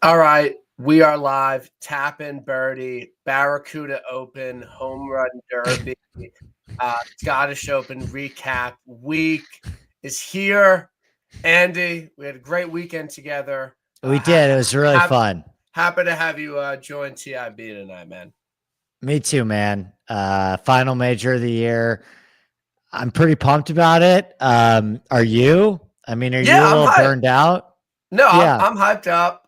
All right, we are live. Tap in Birdie, Barracuda Open, Home Run Derby, Scottish Open recap week is here. Andy, we had a great weekend together. We did. It was really fun. Happy to have you join TIB tonight, man. Me too, man. Final major of the year. I'm pretty pumped about it. Are you? I mean, are you Yeah, a I'm little hyped. burned out? No, Yeah, I'm hyped up.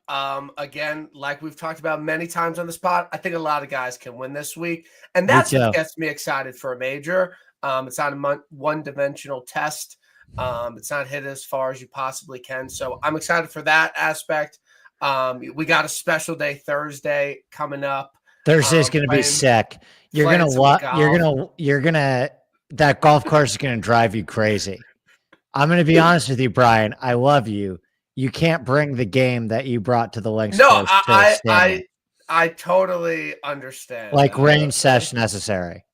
Again, like we've talked about many times on the spot, I think a lot of guys can win this week, and me that's what too. gets me excited for a major. It's not a one-dimensional test. It's not hit as far as you possibly can. So I'm excited for that aspect. We got a special day Thursday coming up. Thursday's gonna be Playing sick. You're playing gonna some what? golf. You're gonna that golf course is gonna drive you crazy. I'm gonna be honest with you, Brian. I love you. You can't bring the game that you brought to the links No, course to I I Stanley. I, I totally understand Like that. rain sesh necessary.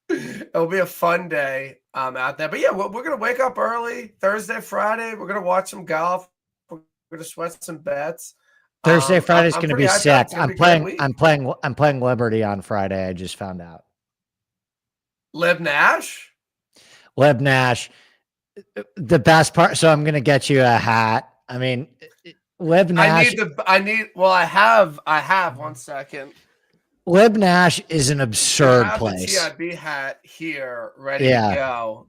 It'll be a fun day out there. But yeah, we're going to wake up early Thursday, Friday. We're going to watch some golf. We're going to sweat some bets. Thursday, Friday's I'm going to pretty be hyped up. sick. It's going to be a great week. I'm playing Liberty on Friday. I just found out. Lib Nash? Lib Nash, the best part. So I'm going to get you a hat. I mean, Lib Nash. I have 1 second. Lib Nash is an absurd I have place. the TIB hat here ready to go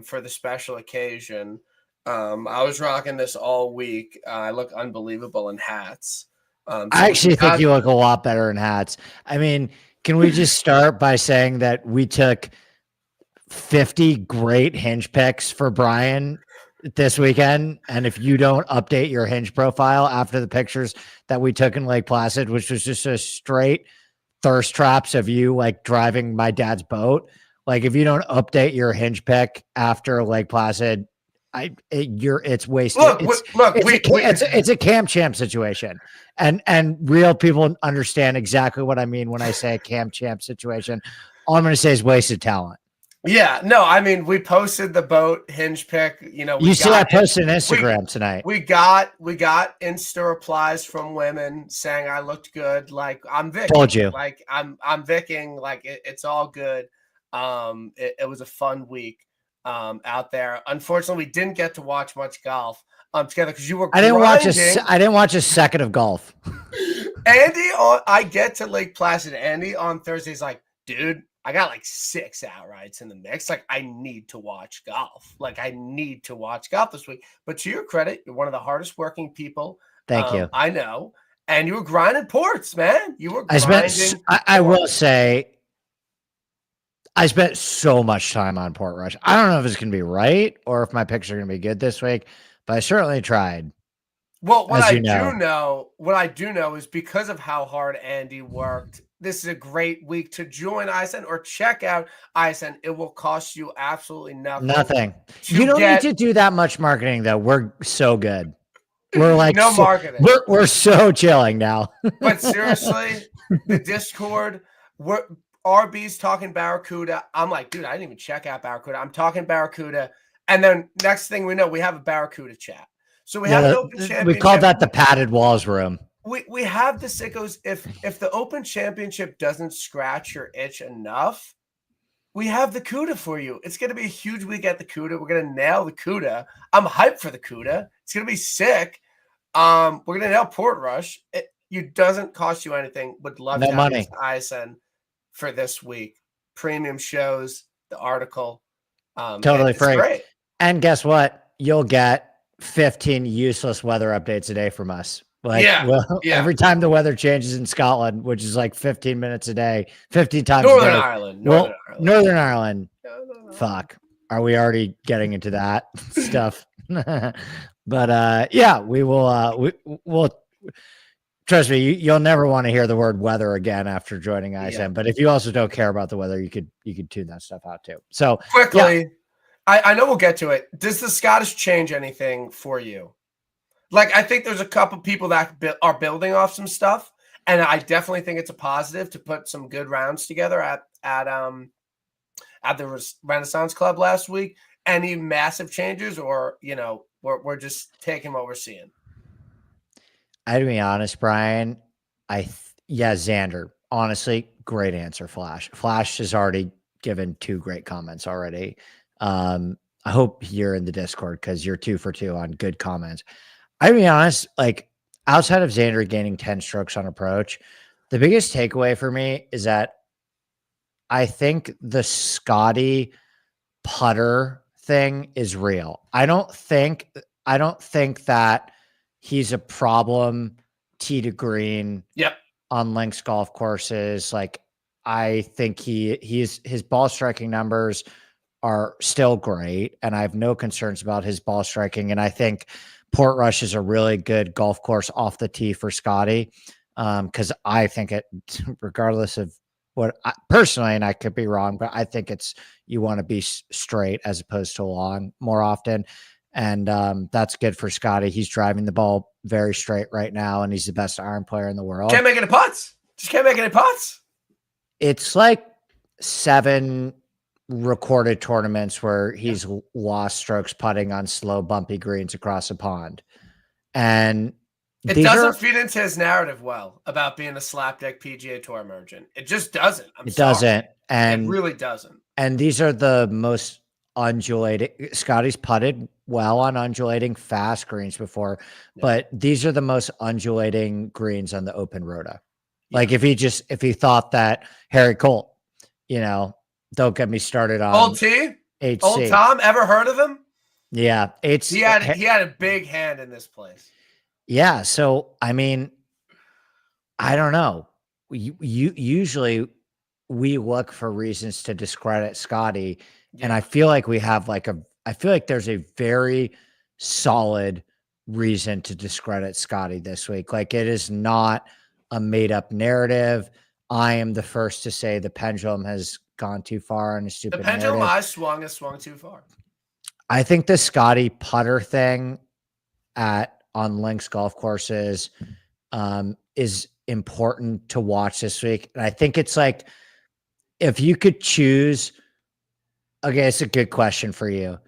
for the special occasion. I was rocking this all week. I look unbelievable in hats. I actually think you look a lot better in hats. I mean, can we just start by saying that we took 50 great hinge picks for Brian this weekend? And if you don't update your hinge profile after the pictures that we took in Lake Placid, which was just a straight thirst traps of you like driving my dad's boat, like if you don't update your hinge pick after Lake Placid, it's wasted. It's a Cam Champ situation, and real people understand exactly what I mean when I say a Cam Champ situation. All I'm going to say is wasted talent. Yeah, no, I mean, we posted the boat hinge pick. You see, I posted an Instagram tonight. We got Insta replies from women saying I looked good. Like I'm Vic. Told you. Like I'm Vicking. Like it's all good. It was a fun week out there. Unfortunately, we didn't get to watch much golf together because you were. I didn't watch a second of golf. I get to Lake Placid. Andy on Thursday's like, dude, I got like 6 outrights in the mix. Like, I need to watch golf. This week. But to your credit, you're one of the hardest working people. Thank you. I know. And you were grinding ports, man. You were grinding. I will say, I spent so much time on Portrush. I don't know if it's going to be right or if my picks are going to be good this week, but I certainly tried. Well, what I do know is because of how hard Andy worked, this is a great week to join ISN or check out ISN. It will cost you absolutely nothing. Nothing. You don't need to do that much marketing, though. We're so good. We're like no marketing. We're so chilling now. But seriously, the Discord, RB's talking Barracuda. I'm like, dude, I didn't even check out Barracuda. I'm talking Barracuda. And then next thing we know, we have a Barracuda chat. So we have an open championship. We call that the padded walls room. We have the sickos. If the Open Championship doesn't scratch your itch enough, we have the CUDA for you. It's going to be a huge week at the CUDA. We're going to nail the CUDA. I'm hyped for the CUDA. It's going to be sick. We're going to nail Portrush. It doesn't cost you anything. Would love to have you ISN for this week. Premium shows, the article. Totally free. Great. And guess what? You'll get 15 useless weather updates a day from us. Every time the weather changes in Scotland, which is like 15 minutes a day, 15 times Northern a day. Ireland. Northern Ireland. Fuck. Are we already getting into that stuff? But yeah, we will we'll trust me, you'll never want to hear the word weather again after joining ISM. Yeah. But if you also don't care about the weather, you could tune that stuff out too. So quickly, yeah. I know we'll get to it. Does the Scottish change anything for you? Like, I think there's a couple people that are building off some stuff, and I definitely think it's a positive to put some good rounds together at the Renaissance Club last week. Any massive changes, or we're just taking what we're seeing? I to be honest, Brian, yeah, Xander. Honestly, great answer, Flash. Flash has already given 2 great comments already. I hope you're in the Discord because you're 2 for 2 on good comments. I to be honest, like outside of Xander gaining 10 strokes on approach, the biggest takeaway for me is that I think the Scotty putter thing is real. I don't think that he's a problem tee to green Yep. on links golf courses. Like I think his ball striking numbers are still great, and I have no concerns about his ball striking. And I think Portrush is a really good golf course off the tee for Scotty. Because I think it, regardless of what personally, and I could be wrong, but I think it's you want to be straight as opposed to long more often. And that's good for Scotty. He's driving the ball very straight right now, and he's the best iron player in the world. Can't make any putts. Just can't make any putts. It's like 7 recorded tournaments where he's lost strokes putting on slow, bumpy greens across a pond. And it doesn't feed into his narrative well about being a slapdick PGA Tour merchant. It just doesn't. It doesn't. And it really doesn't. And these are the most undulating. Scotty's putted well on undulating fast greens before, but these are the most undulating greens on the open rota. Like if he thought that Harry Colt, don't get me started on Old T, HC. Old Tom, ever heard of him? Yeah, he had a big hand in this place. Yeah, so I mean, I don't know. Usually we look for reasons to discredit Scotty, and I feel like I feel like there's a very solid reason to discredit Scotty this week. Like it is not a made up narrative. I am the first to say the pendulum has gone too far on a stupid narrative. The pendulum has swung too far. I think the Scotty putter thing on links golf courses is important to watch this week. And I think it's like, if you could choose, okay, it's a good question for you.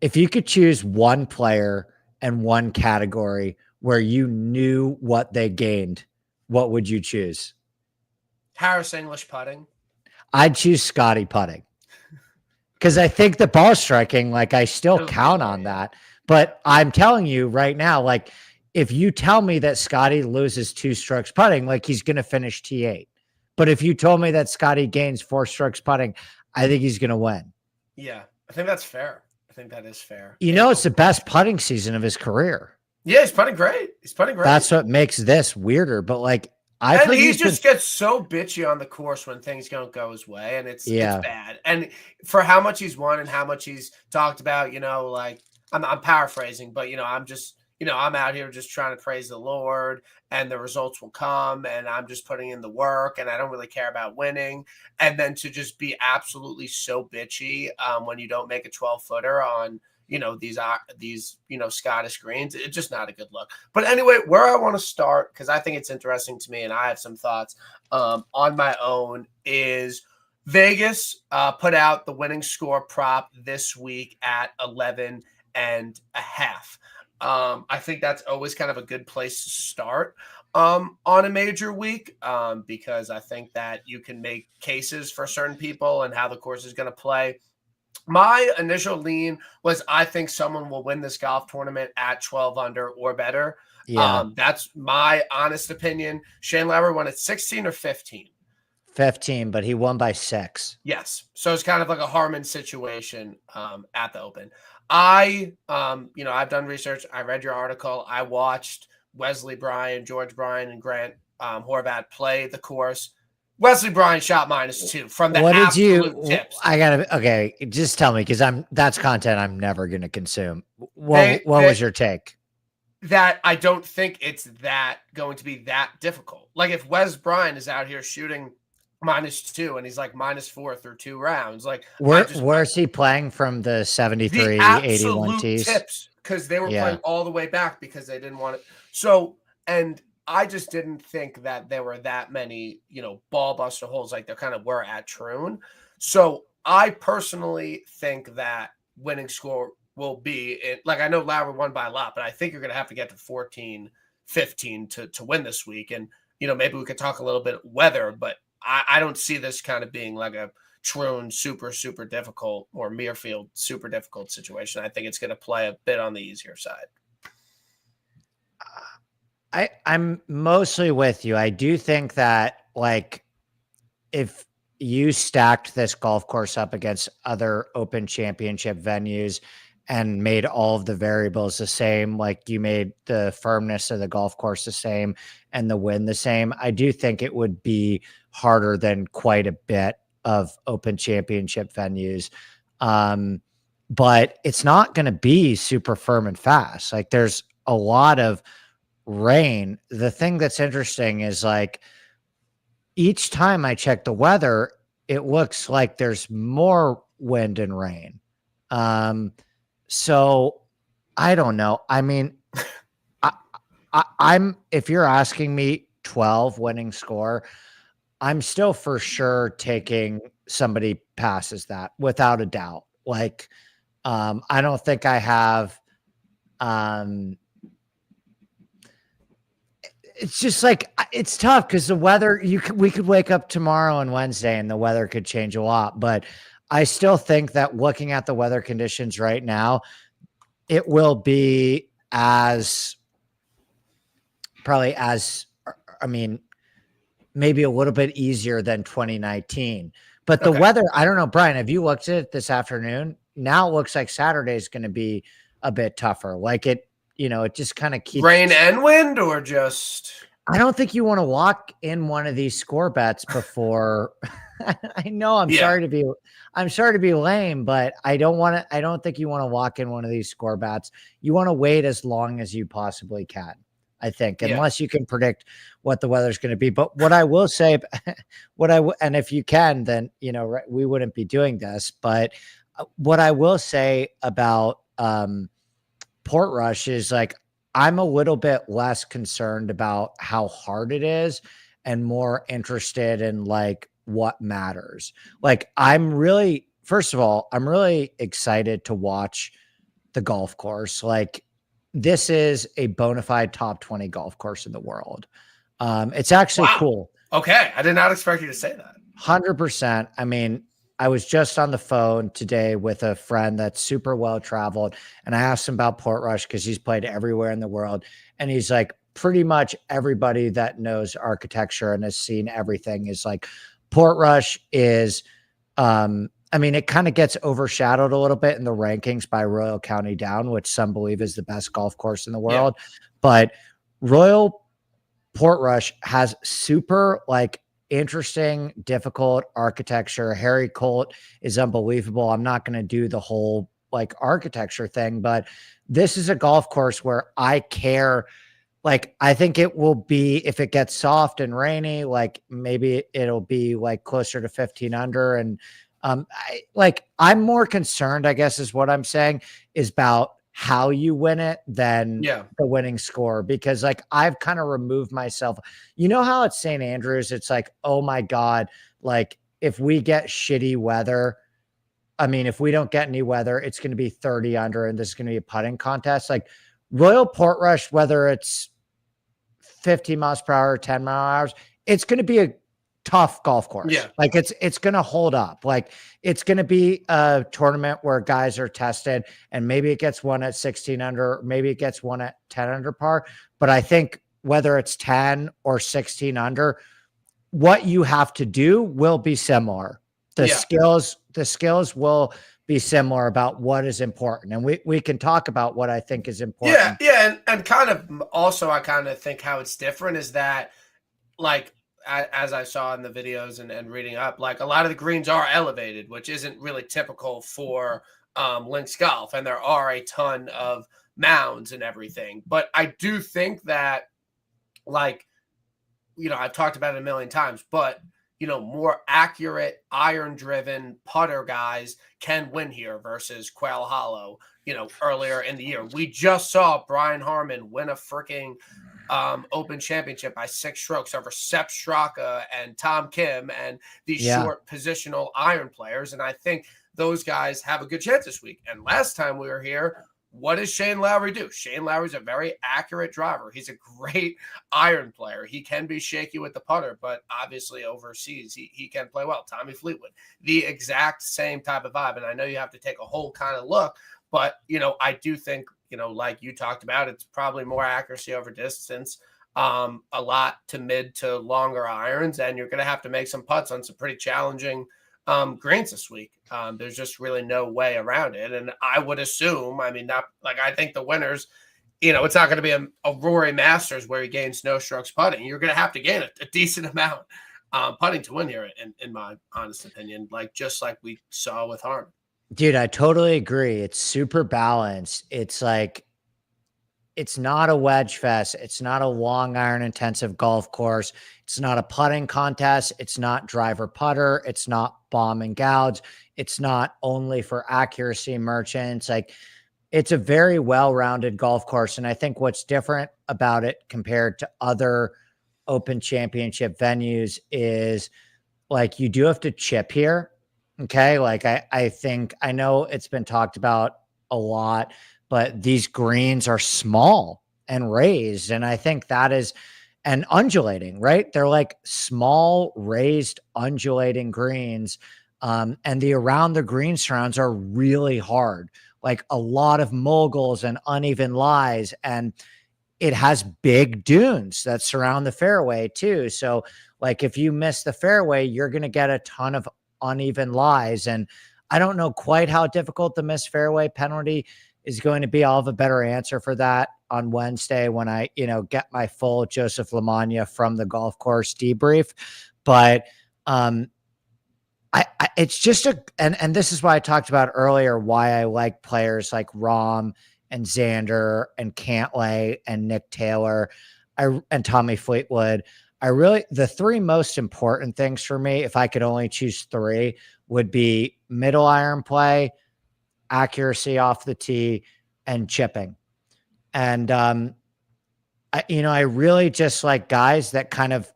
If you could choose one player and one category where you knew what they gained, what would you choose? Harris English putting. I'd choose Scotty putting. Because I think the ball striking, like I still count on that. But I'm telling you right now, like if you tell me that Scotty loses 2 strokes putting, like he's going to finish T8. But if you told me that Scotty gains 4 strokes putting, I think he's going to win. Yeah, I think that's fair. I think that is fair. It's the best putting season of his career. Yeah, he's putting great. That's what makes this weirder. But like, he just gets so bitchy on the course when things don't go his way, and it's bad. And for how much he's won and how much he's talked about, like I'm paraphrasing, but I'm just I'm out here just trying to praise the Lord, and the results will come, and I'm just putting in the work, and I don't really care about winning. And then to just be absolutely so bitchy when you don't make a 12-footer on these Scottish greens, it's just not a good look. But anyway, where I want to start, because I think it's interesting to me and I have some thoughts on my own, is Vegas put out the winning score prop this week at 11.5. I think that's always kind of a good place to start on a major week because I think that you can make cases for certain people and how the course is going to play. My initial lean was I think someone will win this golf tournament at 12 under or better. Yeah. That's my honest opinion. Shane Lowry won at 16 or 15. 15, but he won by 6. Yes. So it's kind of like a Harmon situation at the Open. I've done research. I read your article. I watched Wesley Bryan, George Bryan, and Grant Horvat play the course. Wesley Bryan shot -2 from the absolute tips. Okay, just tell me, because that's content I'm never going to consume. What was your take? That I don't think it's going to be that difficult. Like if Wes Bryan is out here shooting -2 and he's like -4 through 2 rounds, like where is he playing from the 73, 81 tees? Tips, because they were playing all the way back because they didn't want it. So, and I just didn't think that there were that many, ball buster holes like there kind of were at Troon. So I personally think that winning score will be like, I know Lowry won by a lot, but I think you're going to have to get to 14 15 to win this week. And, maybe we could talk a little bit weather, but I don't see this kind of being like a Troon super, super difficult or Muirfield super difficult situation. I think it's going to play a bit on the easier side. I'm mostly with you. I do think that, like, if you stacked this golf course up against other Open Championship venues and made all of the variables the same, like you made the firmness of the golf course the same and the wind the same, I do think it would be harder than quite a bit of Open Championship venues. But it's not going to be super firm and fast. Like, there's a lot of rain. The thing that's interesting is, like, each time I check the weather, it looks like there's more wind and rain. So I don't know. I mean, I'm, if you're asking me 12 winning score, I'm still for sure taking somebody passes that without a doubt. Like, I don't think I have, it's just like, it's tough because the weather, we could wake up tomorrow and Wednesday and the weather could change a lot, but I still think that looking at the weather conditions right now, it will be probably I mean, maybe a little bit easier than 2019, but the weather, I don't know, Brian, have you looked at it this afternoon? Now it looks like Saturday is going to be a bit tougher. Like, it just kind of keeps rain and wind, or just, I don't think you want to walk in one of these score bets before. I know I'm sorry to be lame, but I don't think you want to walk in one of these score bets. You want to wait as long as you possibly can, I think, unless you can predict what the weather's going to be. But what I will say, and if you can, then, we wouldn't be doing this, but what I will say about, Portrush is, like, I'm a little bit less concerned about how hard it is and more interested in, like, what matters. Like, first of all, I'm really excited to watch the golf course. Like, this is a bona fide top 20 golf course in the world. It's actually cool. Okay. I did not expect you to say that. 100%. I mean, I was just on the phone today with a friend that's super well-traveled, and I asked him about Portrush because he's played everywhere in the world. And he's like, pretty much everybody that knows architecture and has seen everything is like, Portrush is, I mean, it kind of gets overshadowed a little bit in the rankings by Royal County Down, which some believe is the best golf course in the world. Yeah. But Royal Portrush has super, like, interesting, difficult architecture. Harry Colt is unbelievable. I'm not going to do the whole, like, architecture thing, but this is a golf course where I care. Like, I think it will be, if it gets soft and rainy, like, maybe it'll be, like, closer to 15 under. And I'm more concerned, I guess is what I'm saying, is about how you win it than the winning score, because, like, I've kind of removed myself. You know how at St. Andrews, it's like, oh my God, like, if we get shitty weather, I mean, if we don't get any weather, it's going to be 30 under and this is going to be a putting contest. Like, Royal Portrush, whether it's 50 miles per hour, 10 mile hours, it's going to be a tough golf course. Yeah. Like, it's going to hold up. Like, it's going to be a tournament where guys are tested, and maybe it gets one at 16 under, maybe it gets one at 10 under par. But I think whether it's 10 or 16 under, what you have to do will be similar. The skills will be similar about what is important. And we can talk about what I think is important. Yeah. And kind of also, I kind of think how it's different is that, like, as I saw in the videos and reading up, like, a lot of the greens are elevated, which isn't really typical for links golf. And there are a ton of mounds and everything. But I do think that, like, I've talked about it a million times, but, more accurate, iron-driven putter guys can win here versus Quail Hollow, earlier in the year. We just saw Brian Harmon win a freaking Open Championship by 6 strokes over Sepp Straka and Tom Kim and these short positional iron players. And I think those guys have a good chance this week. And last time we were here, what does Shane Lowry do? Shane Lowry's a very accurate driver. He's a great iron player. He can be shaky with the putter, but obviously overseas, he can play well. Tommy Fleetwood, the exact same type of vibe. And I know you have to take a whole kind of look, but, I do think, like you talked about, it's probably more accuracy over distance, a lot to mid to longer irons, and you're going to have to make some putts on some pretty challenging greens this week. There's just really no way around it. And I would assume, I think the winners, it's not going to be a Rory Masters where he gains no strokes putting. You're going to have to gain a decent amount putting to win here, in my honest opinion, just like we saw with Harman. Dude, I totally agree. It's super balanced. It's like, it's not a wedge fest. It's not a long iron intensive golf course. It's not a putting contest. It's not driver putter. It's not bomb and gouge. It's not only for accuracy merchants. It's a very well-rounded golf course. And I think what's different about it compared to other Open Championship venues is you do have to chip here. Okay. I know it's been talked about a lot, but these greens are small and raised. And I think that is, and undulating, right? They're small, raised, undulating greens. And the around the green surrounds are really hard, a lot of moguls and uneven lies. And it has big dunes that surround the fairway too. So if you miss the fairway, you're going to get a ton of uneven lies. And I don't know quite how difficult the missed fairway penalty is going to be. I'll have a better answer for that on Wednesday when I, get my full Joseph Lamagna from the golf course debrief. But it's just and this is why I talked about earlier, why I like players like Rahm and Xander and Cantlay and Nick Taylor and Tommy Fleetwood. The three most important things for me, if I could only choose three, would be middle iron play, accuracy off the tee, and chipping. And, I really just like guys that kind of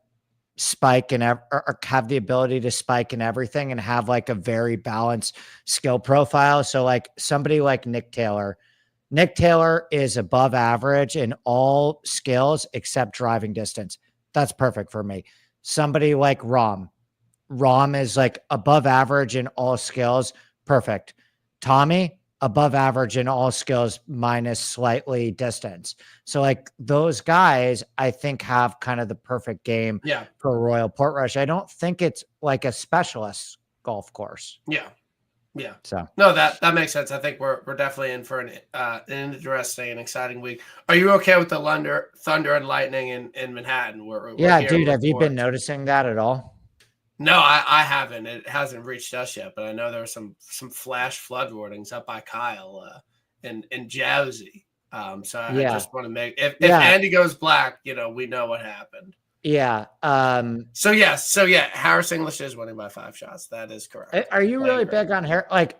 spike and or have the ability to spike in everything and have a very balanced skill profile. So somebody like Nick Taylor is above average in all skills except driving distance. That's perfect for me. Somebody like Rahm is above average in all skills. Perfect. Tommy, above average in all skills minus slightly distance. So those guys, I think, have kind of the perfect game for Royal Portrush. I don't think it's a specialist golf course. Yeah. Yeah. So no, that makes sense. I think we're definitely in for an interesting and exciting week. Are you okay with the Thunder and Lightning in Manhattan? We're dude. Have you been noticing that at all? No, I haven't. It hasn't reached us yet, but I know there were some flash flood warnings up by Kyle in Jowsey. So I just want to make if Andy goes black, we know what happened. Yeah. So Harris English is winning by 5 shots. That is correct. Are you really big on Harris?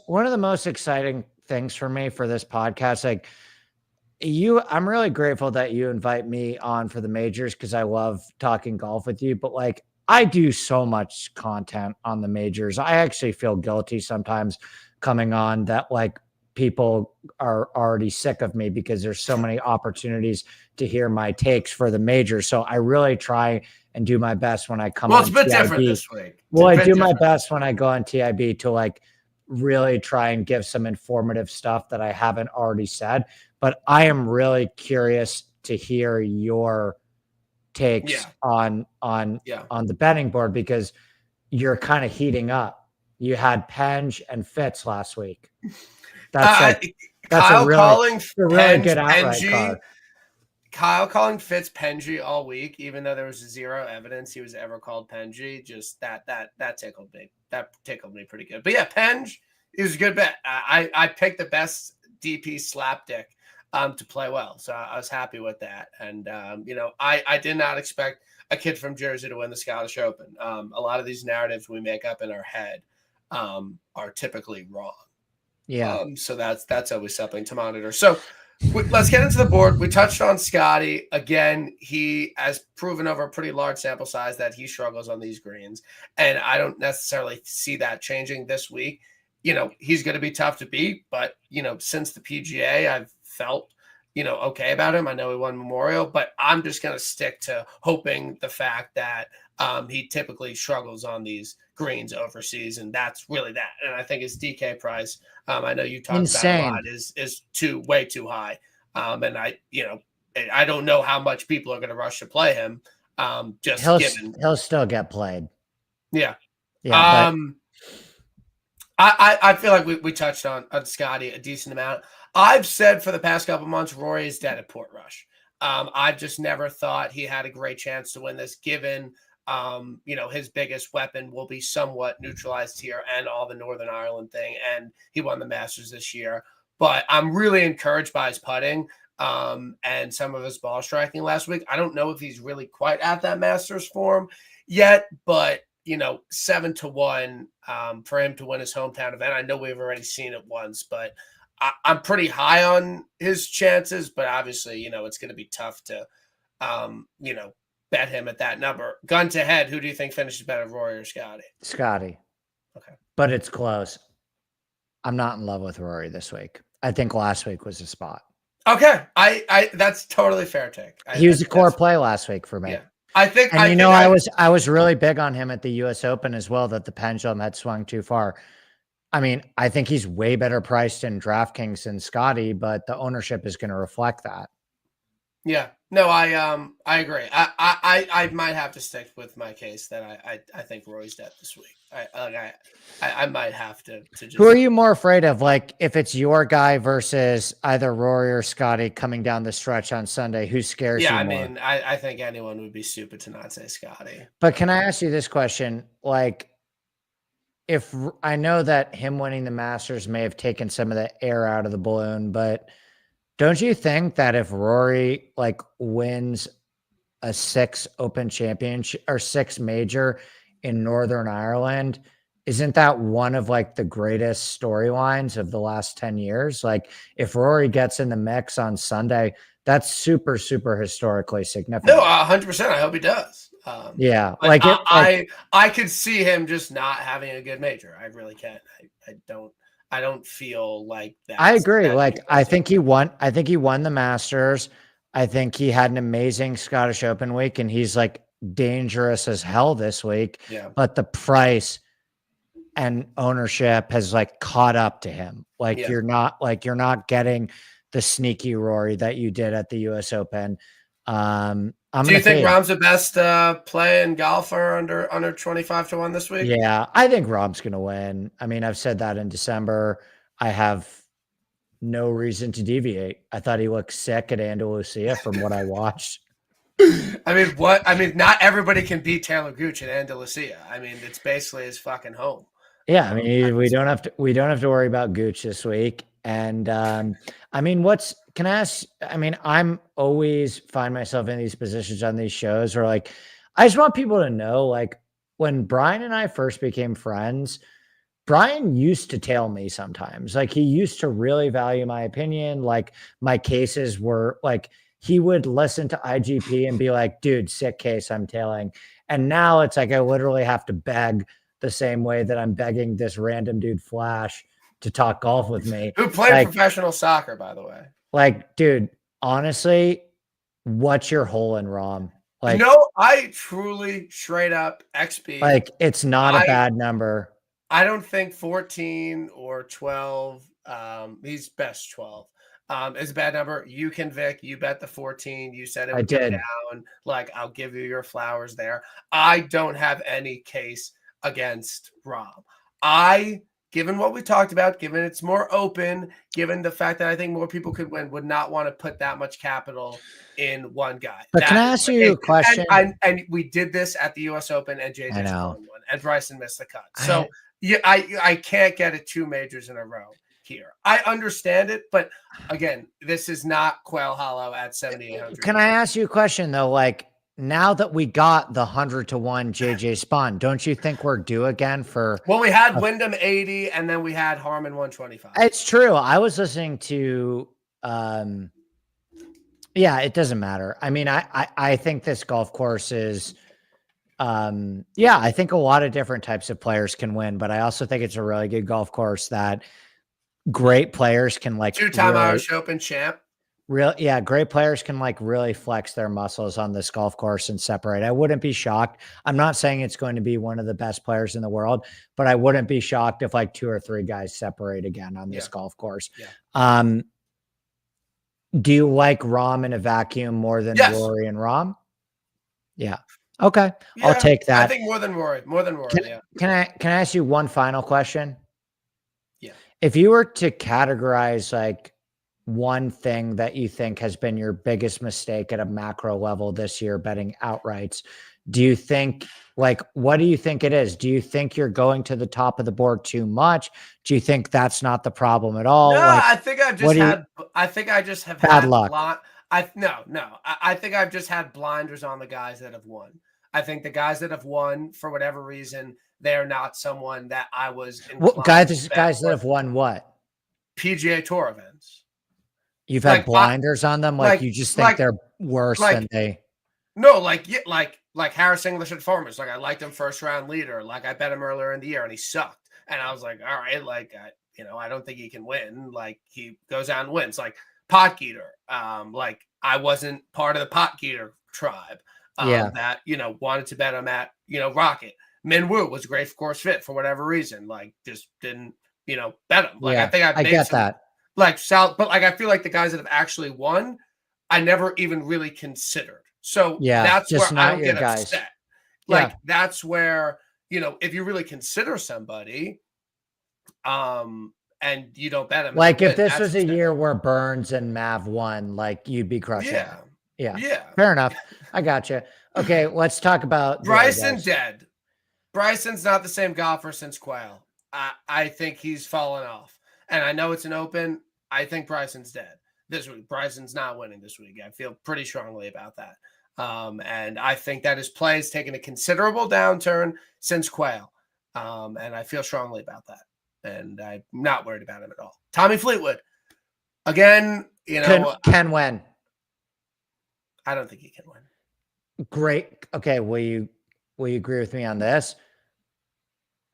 One of the most exciting things for me for this podcast, I'm really grateful that you invite me on for the majors because I love talking golf with you. But I do so much content on the majors. I actually feel guilty sometimes coming on that people are already sick of me because there's so many opportunities to hear my takes for the majors. So I really try and do my best when I come on. Well, it's a bit different this week. I do my best when I go on TIB to really try and give some informative stuff that I haven't already said. But I am really curious to hear your takes on the betting board because you're kind of heating up. You had Penge and Fitz last week. That's Kyle calling really good outright card. Kyle calling Fitz Penji all week, even though there was zero evidence he was ever called Penji. Just that tickled me. That tickled me pretty good. But yeah, Penge is a good bet. I picked the best DP slapdick to play well, so I was happy with that. And I did not expect a kid from Jersey to win the Scottish Open. A lot of these narratives we make up in our head are typically wrong. Yeah. So that's always something to monitor. So let's get into the board. We touched on Scottie. Again, he has proven over a pretty large sample size that he struggles on these greens. And I don't necessarily see that changing this week. he's going to be tough to beat. But, since the PGA, I've felt, okay about him. I know he won Memorial, but I'm just going to stick to hoping the fact that he typically struggles on these greens overseas, and that's really that. And I think his DK price, I know you talked about a lot, is way too high. And I don't know how much people are going to rush to play him. He'll still get played. Yeah. Yeah. I feel like we touched on Scottie a decent amount. I've said for the past couple months, Rory is dead at Portrush. I've just never thought he had a great chance to win this, given his biggest weapon will be somewhat neutralized here, and all the Northern Ireland thing, and he won the Masters this year. But I'm really encouraged by his putting and some of his ball striking last week. I don't know if he's really quite at that Masters form yet, but 7-1 for him to win his hometown event. I know we've already seen it once, but I'm pretty high on his chances. But obviously, it's going to be tough to, bet him at that number. Gun to head, who do you think finishes better, Rory or Scottie? Scottie. Okay. But it's close. I'm not in love with Rory this week. I think last week was a spot. Okay. I that's totally fair take. He was a core play last week for me. Yeah. I was really big on him at the US Open as well, that the pendulum had swung too far. I mean, I think he's way better priced in DraftKings than Scottie, but the ownership is going to reflect that. Yeah, no, I agree. I might have to stick with my case that I think Roy's dead this week. I might have to just. Who are you more afraid of? Like, if it's your guy versus either Rory or Scottie coming down the stretch on Sunday, who scares you more? Yeah, I mean, I think anyone would be stupid to not say Scottie. But can I ask you this question? Like, if I know that him winning the Masters may have taken some of the air out of the balloon, but don't you think that if Rory wins a 6 Open Championship or 6 major in Northern Ireland, isn't that one of the greatest storylines of the last 10 years? Like, if Rory gets in the mix on Sunday, that's super, super historically significant. No, 100%. I hope he does. Yeah. I could see him just not having a good major. I really can't. I don't feel like that. I agree. I think he won the Masters. I think he had an amazing Scottish Open week, and he's dangerous as hell this week. Yeah. But the price and ownership has caught up to him. You're not getting the sneaky Rory that you did at the US Open. Do you think Rahm's the best play in golfer under 25-1 this week? Yeah, I think Rahm's going to win. I mean, I've said that in December. I have no reason to deviate. I thought he looked sick at Andalusia from what I watched. I mean, not everybody can beat Taylor Gooch at Andalusia. I mean, it's basically his fucking home. Yeah, I mean, we don't have to worry about Gooch this week. And I mean, can I ask? I mean, I'm always find myself in these positions on these shows where I just want people to know, when Brian and I first became friends, Brian used to tell me sometimes, he used to really value my opinion. My cases were he would listen to IGP and be like, dude, sick case, I'm tailing. And now it's I literally have to beg the same way that I'm begging this random dude Flash to talk golf with me. Who played professional soccer, by the way. Dude, honestly, what's your hole in Rahm? I truly straight up XP. It's not a bad number. I don't think 14 or 12, he's best 12, is a bad number. You can, Vic, you bet the 14. You said it would go down. I'll give you your flowers there. I don't have any case against Rahm. Given what we talked about, given it's more open, given the fact that I think more people could win, would not want to put that much capital in one guy. But can I ask you a question? And we did this at the U.S. Open, and JJ won one, and Bryson missed the cut. So I can't get it 2 majors in a row here. I understand it, but again, this is not Quail Hollow at 7,800. Can I ask you a question though? Now that we got the 100-1 JJ Spawn, don't you think we're due again for? Well, we had Wyndham 80, and then we had Harmon 125. It's true. I was listening to, yeah, it doesn't matter. I mean, I think this golf course is Yeah, I think a lot of different types of players can win, but I also think it's a really good golf course that great players can like Two-time Irish Open champ. great players can like really flex their muscles on this golf course and separate. I wouldn't be shocked. I'm not saying it's going to be one of the best players in the world, but I wouldn't be shocked if like 2 or 3 guys separate again on this golf course. Yeah. Do you like Rahm in a vacuum more than Rory and Rahm? Yeah. Okay. Yeah, I'll take that. I think more than Rory. More than Rory. Can I ask you one final question? Yeah. If you were to categorize like one thing that you think has been your biggest mistake at a macro level this year, betting outrights, do you think what do you think it is? Do you think you're going to the top of the board too much? Do you think that's not the problem at all? No, I think I just have bad had luck. I think I've just had blinders on the guys that have won. I think the guys that have won, for whatever reason, they're not someone that I was guys that have won what? PGA Tour events. You've had blinders on them, you just think they're worse than they. No, like Harris English at Farmers. Like I liked him first round leader. Like I bet him earlier in the year and he sucked. And I was like, all right, I don't think he can win. Like he goes out and wins. Like Potgeeter. Like I wasn't part of the Potgeeter tribe. That wanted to bet him at Rocket. Minwoo was a great course fit for whatever reason. Like just didn't bet him. Like I think I get that. Like South, but like I feel like the guys that have actually won, I never even really considered. So that's where I don't get upset. Like that's where if you really consider somebody, and you don't bet him. Like if this was a year where Burns and Mav won, like you'd be crushing. Yeah. Fair enough. I got you. Okay, let's talk about Bryson dead. Bryson's not the same golfer since Quail. I think he's fallen off. And I know it's an Open. I think Bryson's dead this week. Bryson's not winning this week. I feel pretty strongly about that. And I think that his play has taken a considerable downturn since Quail. And I feel strongly about that. And I'm not worried about him at all. Tommy Fleetwood. Again, can win. I don't think he can win. Great. Okay, will you agree with me on this?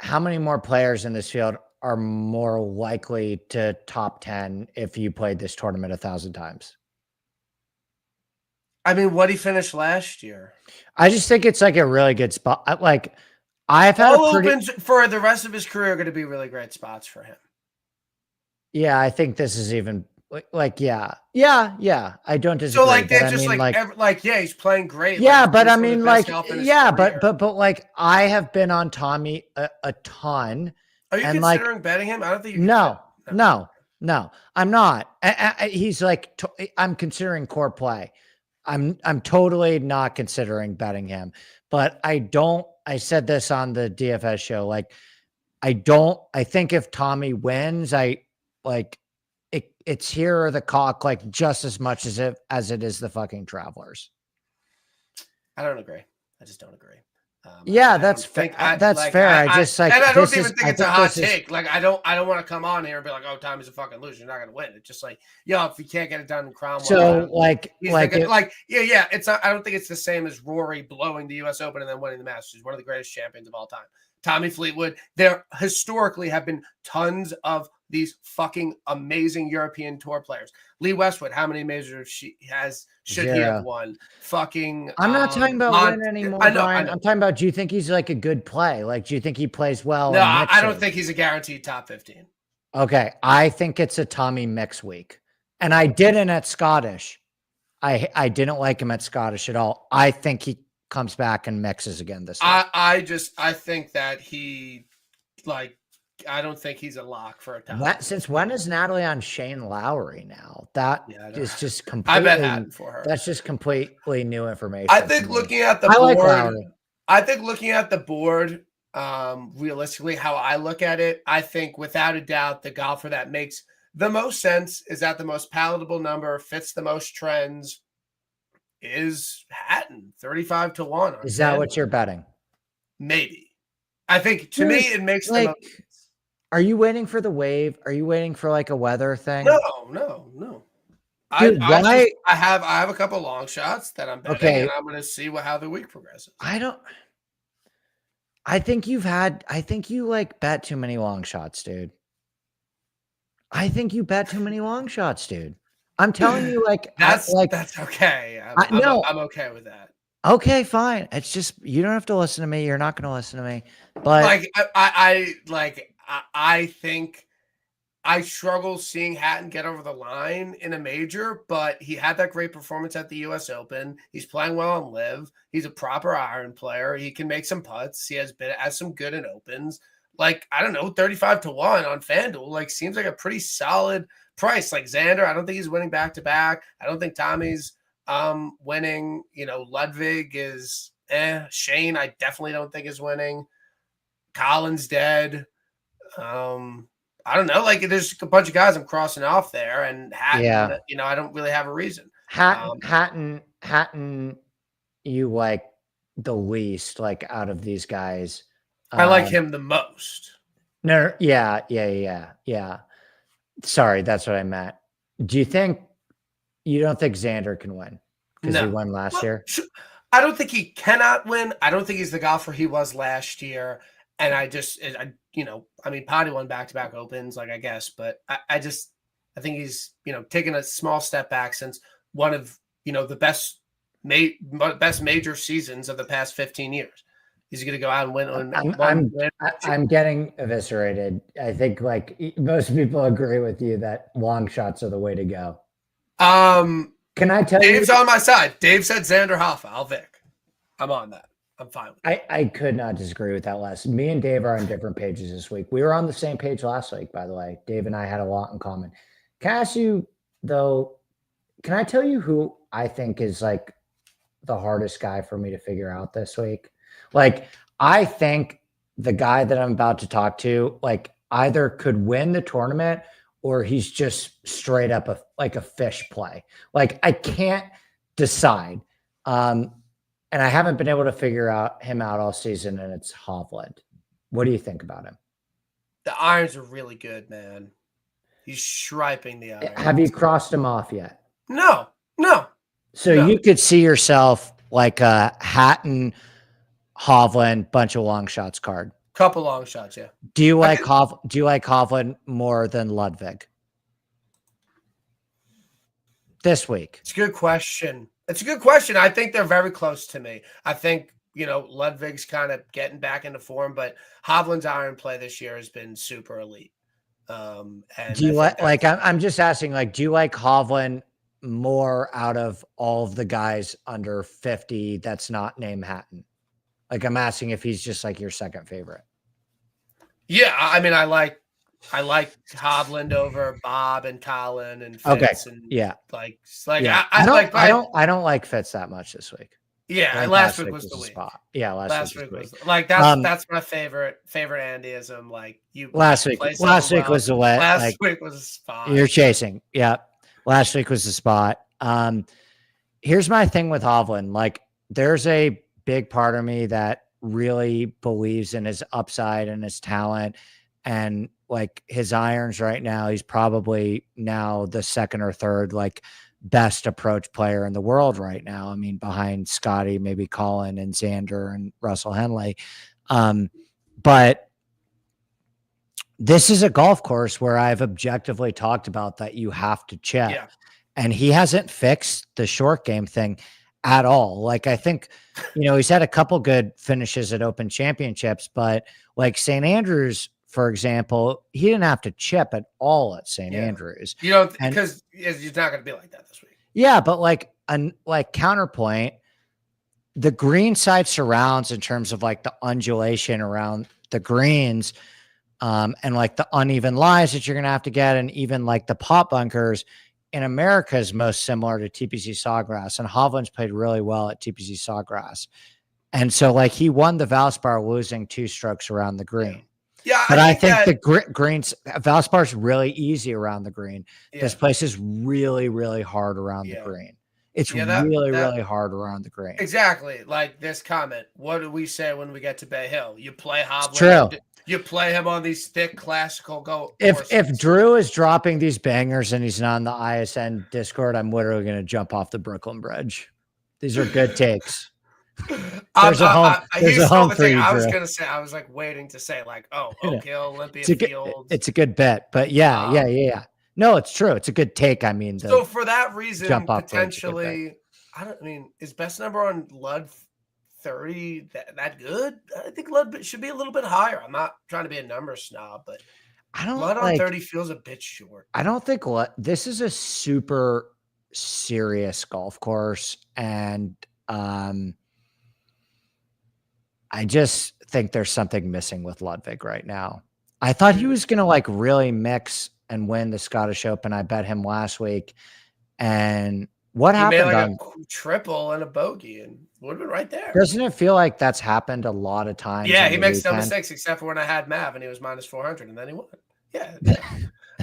How many more players in this field are more likely to top 10 if you played this tournament 1,000 times? I mean, what he finished last year. I just think it's like a really good spot. I've had Opens for the rest of his career are going to be really great spots for him. Yeah, I think this is even yeah. I don't disagree. So they're just he's playing great. Yeah, but I mean, but like I have been on Tommy a ton. Are you considering betting him? I don't think you. No, I'm not. He's like I'm considering core play. I'm totally not considering betting him, but I said this on the DFS show. I think if Tommy wins, it's here or the cock, just as much as it is the fucking Travelers. I don't agree. I just don't agree. That's fair. That's fair. I don't even think it's a hot take. I don't want to come on here and be like, "Oh, Tommy's a fucking loser. You're not going to win." It's just if you can't get it done in Cromwell, so it's. I don't think it's the same as Rory blowing the U.S. Open and then winning the Masters. He's one of the greatest champions of all time. Tommy Fleetwood. There historically have been tons of these fucking amazing European tour players. Lee Westwood, how many majors should he have won? Fucking. I'm not talking about win anymore, Brian. I'm talking about, do you think he's a good play? Do you think he plays well? No, I don't think he's a guaranteed top 15. Okay. I think it's a Tommy mix week. And I didn't at Scottish. I didn't like him at Scottish at all. I think he comes back and mixes again this week. I think that he I don't think he's a lock for a top. Since when is Natalie on Shane Lowry now? That is just completely. I bet for her. That's just completely new information. I think looking at the board. Like Lowry. I think looking at the board, realistically, how I look at it, I think without a doubt the golfer that makes the most sense, is at the most palatable number, fits the most trends, is Hatton, 35-1. Is that what you're betting? Maybe. I think to me it makes the most sense. Are you waiting for the wave? Are you waiting for a weather thing? No. Dude, I have a couple long shots that I'm betting, and I'm going to see how the week progresses. I think you like bet too many long shots, dude. I think you bet too many long shots, dude. I'm telling you, That's okay. No, I'm okay with that. okay, fine. It's just you don't have to listen to me. You're not going to listen to me. But I think I struggle seeing Hatton get over the line in a major, but he had that great performance at the U.S. Open. He's playing well on Live. He's a proper iron player. He can make some putts. He has some good in opens. Like, I don't know, 35-1 on FanDuel, seems like a pretty solid price. Like Xander, I don't think he's winning back-to-back. I don't think Tommy's winning. Ludwig is Shane, I definitely don't think is winning. Colin's dead. I don't know. There's a bunch of guys I'm crossing off there, and Hatton, I don't really have a reason. Hatton, you like the least, out of these guys. I like him the most. No, yeah. Sorry, that's what I meant. Do you don't think Xander can win because he won last year? I don't think he cannot win. I don't think he's the golfer he was last year. And Potty won back-to-back opens, I guess, but I think he's, taken a small step back since one of, the best major seasons of the past 15 years. He's going to go out and win. I'm getting eviscerated. I think most people agree with you that long shots are the way to go. Can I tell Dave's on my side. Dave said Xander Hoffa. I'll Vic. I'm on that. I'm fine with it. I could not disagree with that less. Me and Dave are on different pages this week. We were on the same page last week, by the way. Dave and I had a lot in common. Can I ask you, though, can I tell you who I think is the hardest guy for me to figure out this week? I think the guy that I'm about to talk to, either could win the tournament or he's just straight up a fish play. I can't decide. And I haven't been able to figure him out all season, and it's Hovland. What do you think about him? The irons are really good, man. He's striping the irons. Have you crossed him off yet? No. So you could see yourself like a Hatton, Hovland, bunch of long shots card. Couple long shots, yeah. Do you like Hovland more than Ludwig this week? It's a good question. I think they're very close to me. I think, Ludwig's kind of getting back into form, but Hovland's iron play this year has been super elite. And do you I'm just asking, do you like Hovland more out of all of the guys under 50 that's not named Hatton? I'm asking if he's just your second favorite. Yeah, I like Hovland over Bob and Colin and Fitz. Okay. And yeah. I don't like Fitz that much this week. Yeah, last week was the week. Spot. Yeah, last week was that's my favorite Andyism. Last week was the way. Last week was a spot. You're chasing. Yeah. Last week was the spot. Here's my thing with Hovland. There's a big part of me that really believes in his upside and his talent, and his irons right now, he's probably now the second or third best approach player in the world right now. I mean, behind Scottie, maybe Colin and Xander and Russell Henley. But this is a golf course where I've objectively talked about that you have to chip. Yeah. And he hasn't fixed the short game thing at all. I think, he's had a couple good finishes at Open Championships, but St. Andrews, for example, he didn't have to chip at all at St. Andrews. Because he's not going to be like that this week. Yeah, but counterpoint, the green side surrounds in terms of the undulation around the greens, and the uneven lies that you're going to have to get, and even the pot bunkers in America is most similar to TPC Sawgrass, and Hovland's played really well at TPC Sawgrass. And so he won the Valspar losing 2 strokes around the green. Yeah, but I think the greens, Valspar is really easy around the green. Yeah. This place is really, really hard around the green. It's really hard around the green. Exactly. This comment. What do we say when we get to Bay Hill? You play Hovland. True. You play him on these thick classical If Drew is dropping these bangers and he's not on the ISN Discord, I'm literally going to jump off the Brooklyn Bridge. These are good takes. There's a home. There's He a stole home the for thing. you, I was Drew. gonna say. I was like waiting to say like, oh, Oak Hill, Olympia Fields. It's a good bet, but yeah. No, it's true. It's a good take. I mean, So for that reason, jump off bird's a good bet. potentially, is best number on Lud 30 that good? I think Lud should be a little bit higher. I'm not trying to be a number snob, but Lud on 30 feels a bit short. I don't think this is a super serious golf course, and I just think there's something missing with Ludwig right now. I thought he was going to like really mix and win the Scottish Open. I bet him last week. And what happened? He made like a triple and a bogey and would have been right there. Doesn't it feel like that's happened a lot of times? Yeah, he makes no mistakes except for when I had Mav and he was minus 400 and then he won. Yeah. That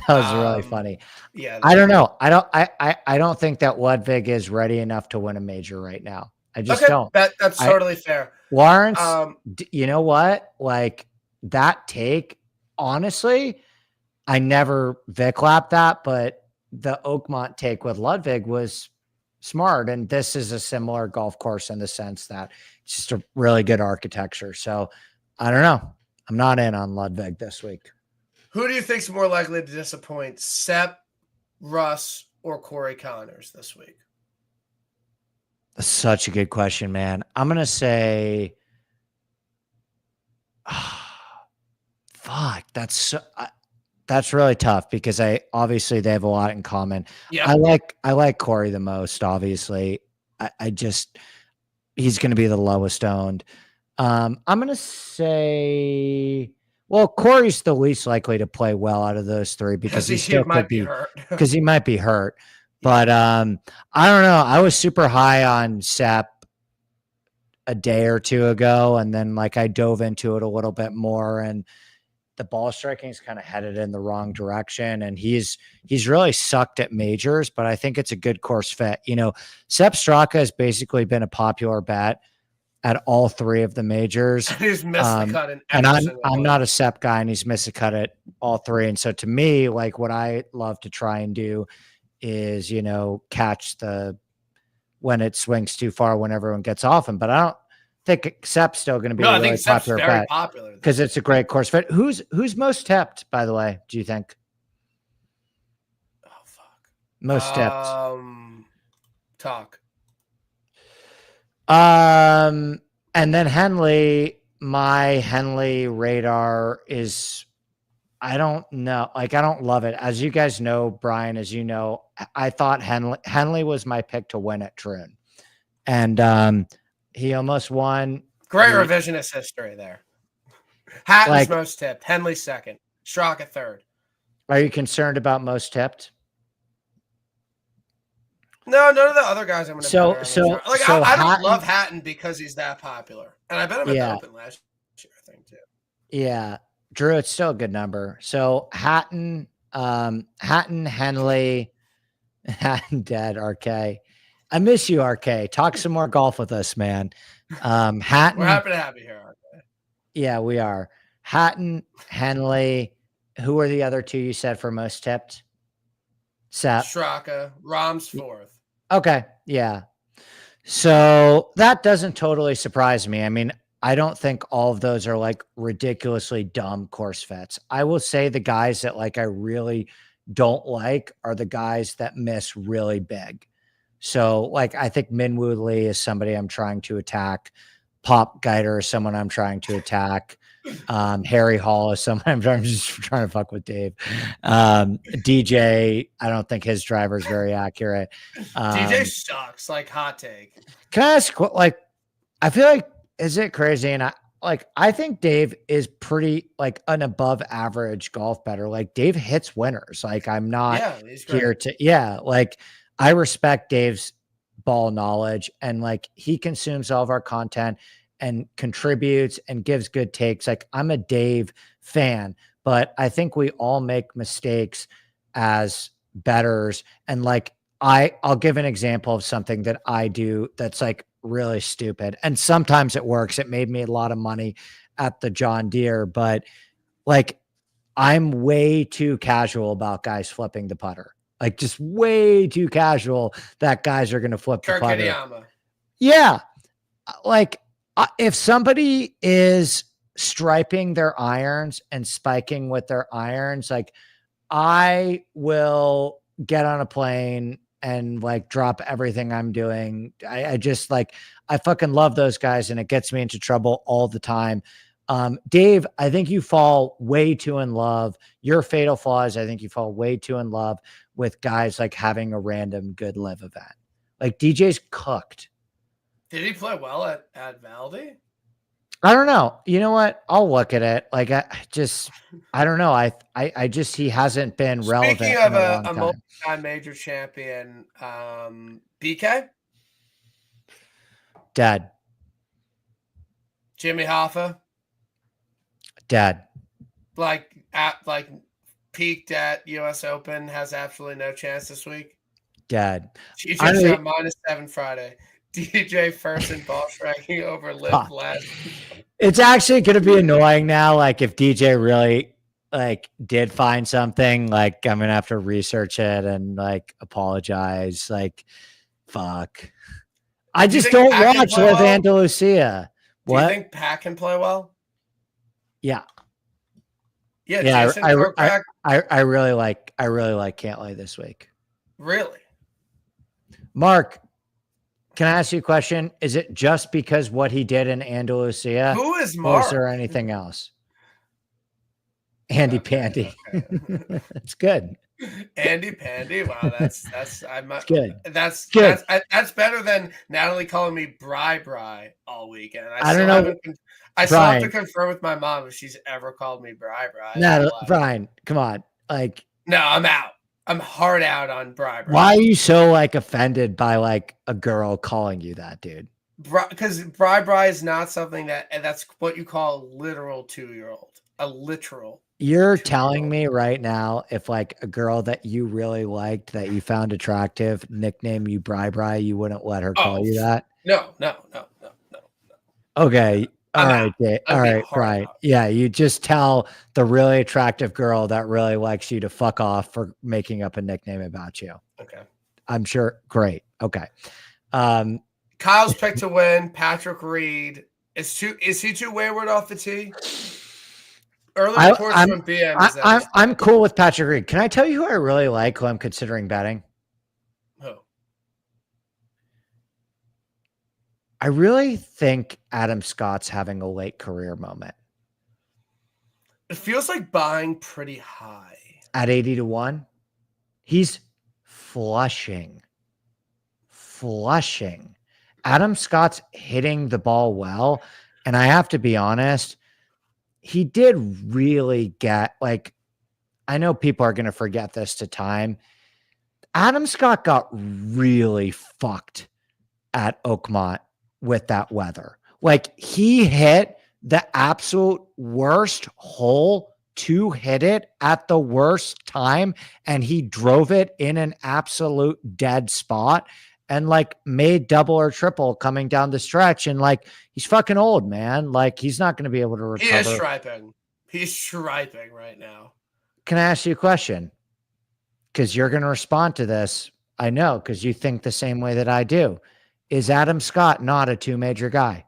was really funny. Yeah. I don't know. I don't think that Ludwig is ready enough to win a major right now. I just don't. That's totally fair. Lawrence, you know what? Like that take, honestly, I never Vic lapped that, but the Oakmont take with Ludwig was smart. And this is a similar golf course in the sense that it's just a really good architecture. So I don't know. I'm not in on Ludwig this week. Who do you think's more likely to disappoint, Sepp, Russ, or Corey Connors this week? That's such a good question, man. I'm going to say, fuck, that's really tough because obviously they have a lot in common. Yeah. I like Corey the most, obviously. He's going to be the lowest owned. I'm going to say, well, Corey's the least likely to play well out of those three because he still might be hurt. Because he might be hurt. But I don't know. I was super high on Sepp a day or two ago, and then like I dove into it a little bit more, and the ball striking is kind of headed in the wrong direction, and he's really sucked at majors, but I think it's a good course fit. You know, Sepp Straka has basically been a popular bet at all three of the majors. He's missed the cut in and I'm not a Sepp guy, and he's missed a cut at all three. And so to me, like what I love to try and do is, you know, catch when it swings too far when everyone gets off him. But I don't think Sepp's still going to be a really popular bet because it's a great course fit. Who's most tipped, by the way, do you think? Oh, fuck. Most tipped. Talk. And then Henley, my Henley radar is, I don't know. Like, I don't love it. As you guys know, Brian, as you know, I thought Henley was my pick to win at Troon. And he almost won. Great revisionist history there. Hatton's most tipped. Henley second. Straka third. Are you concerned about most tipped? No, none of the other guys I'm going to I don't love Hatton because he's that popular. And I bet him at the Open last year, I think, too. Yeah. Drew, it's still a good number. So Hatton, Henley, Hatton dead, RK. I miss you, RK. Talk some more golf with us, man. Hatton. We're happy to have you here, RK. Yeah, we are. Hatton, Henley. Who are the other two you said for most tipped? Sepp. Straka. Rahm's fourth. Okay. Yeah. So that doesn't totally surprise me. I mean, I don't think all of those are like ridiculously dumb course fits. I will say the guys that like I really don't like are the guys that miss really big. So like I think Minwoo Lee is somebody I'm trying to attack. Pop Geider is someone I'm trying to attack. Harry Hall is someone I'm just trying to fuck with Dave. DJ, I don't think his driver is very accurate. DJ sucks, like hot take. Can I ask, like, I feel like, is it crazy? And I think Dave is pretty like an above average golf better. Like Dave hits winners. Like I'm not here to, like I respect Dave's ball knowledge and like he consumes all of our content and contributes and gives good takes. Like I'm a Dave fan, but I think we all make mistakes as bettors. And like, I'll give an example of something that I do that's like really stupid. And sometimes it works. It made me a lot of money at the John Deere, but like I'm way too casual about guys flipping the putter. Like just way too casual that guys are going to flip the putter. Kitayama. Yeah. Like If somebody is striping their irons and spiking with their irons, like I will get on a plane and like drop everything I'm doing. I just like, I fucking love those guys and it gets me into trouble all the time. Dave, I think you fall way too in love. Your fatal flaws, I think you fall way too in love with guys like having a random good live event. Like DJ's cooked. Did he play well at Valdi? I don't know. You know what? I'll look at it. Like I don't know. I just he hasn't been relevant Speaking of in a long a time. multi-major champion, BK, Dead. Jimmy Hoffa, Dead. like peaked at U.S. Open, has absolutely no chance this week. Dead. TJ shot -7 Friday. DJ first in ball striking over Liv last. It's actually going to be annoying now. Like if DJ really like did find something, like I'm going to have to research it and like apologize. Like, fuck. I just don't watch Liv Andalusia. Do you think Pat can play well? Yeah. Yeah. I really like Cantlay this week. Really? Mark, can I ask you a question? Is it just because what he did in Andalusia? Who is Mark? Or is there anything else? Andy Pandy. Okay. That's good. Andy Pandy. Wow, that's good. That's good. That's better than Natalie calling me Bri all weekend. I don't know. I still have to confirm with my mom if she's ever called me Bri. No, Brian, come on. Like, no, I'm out. I'm hard out on Bri. Why are you so like offended by like a girl calling you that, dude? Because Bri is not something that's what you call a literal 2-year-old. A literal. You're telling me right now, if like a girl that you really liked that you found attractive nickname you Bri, you wouldn't let her call you that? No. Okay. All right, Dave. All right, Brian. Yeah, you just tell the really attractive girl that really likes you to fuck off for making up a nickname about you. Okay. I'm sure. Great. Okay. Kyle's picked to win. Patrick Reed is he too wayward off the tee? Early reports from BM. I'm cool with Patrick Reed. Can I tell you who I really like, who I'm considering betting? Who? I really think Adam Scott's having a late career moment. It feels like buying pretty high. At 80-1, he's flushing. Adam Scott's hitting the ball well. And I have to be honest, he did really get, like, I know people are going to forget this to time. Adam Scott got really fucked at Oakmont with that weather. Like, he hit the absolute worst hole to hit it at the worst time, and he drove it in an absolute dead spot and like made double or triple coming down the stretch. And like, he's fucking old, man. Like, he's not going to be able to recover. He is striping. He's striping right now. Can I ask you a question? Because you're going to respond to this. I know, because you think the same way that I do. Is Adam Scott not a 2-major guy?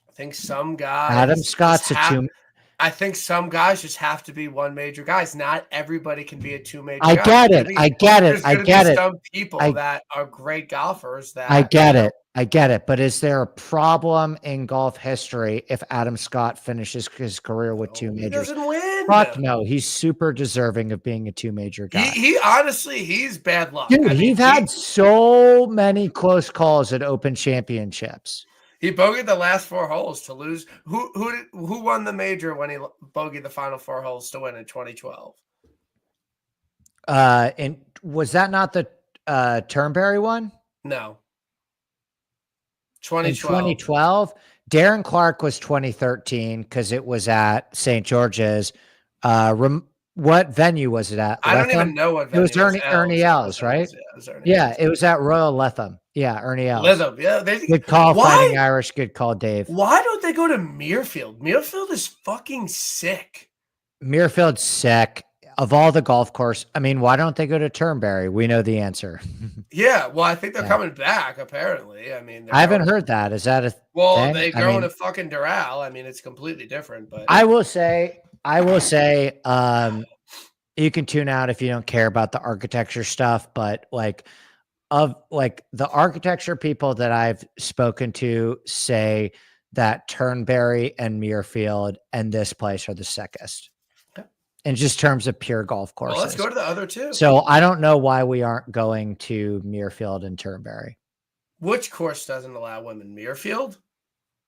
I think some guys. Adam Scott's a 2. I think some guys just have to be 1-major guys. Not everybody can be a 2-major guy. I get it. I get it. Some people that are great golfers that I get it. But is there a problem in golf history if Adam Scott finishes his career with 2 majors? He doesn't win. Fuck no. He's super deserving of being a 2-major guy. He honestly, he's bad luck. Dude, he's had so many close calls at Open Championships. He bogeyed the last 4 holes to lose. Who won the major when he bogeyed the final 4 holes to win in 2012? And was that not the Turnberry one? No. 2012. In 2012, Darren Clark was 2013 because it was at St. George's. What venue was it at? I don't even know what venue. It was Ernie Els, right? Yeah, it was at Royal Lytham. Yeah, Ernie Els. Lytham, yeah. Good call, Fighting Irish. Good call, Dave. Why don't they go to Muirfield? Muirfield is fucking sick. Muirfield's sick. of all the golf course, I mean, why don't they go to Turnberry? We know the answer. Yeah, well, I think they're Yeah. coming back. Apparently, I mean, I haven't heard that. Is that a well, thing? they I go mean, into fucking Doral. I mean, it's completely different, but I will say, you can tune out if you don't care about the architecture stuff, but like the architecture people that I've spoken to say that Turnberry and Muirfield and this place are the sickest in just terms of pure golf well, let's courses. go to the other two. So I don't know why we aren't going to Muirfield and Turnberry. Which course doesn't allow women? Muirfield?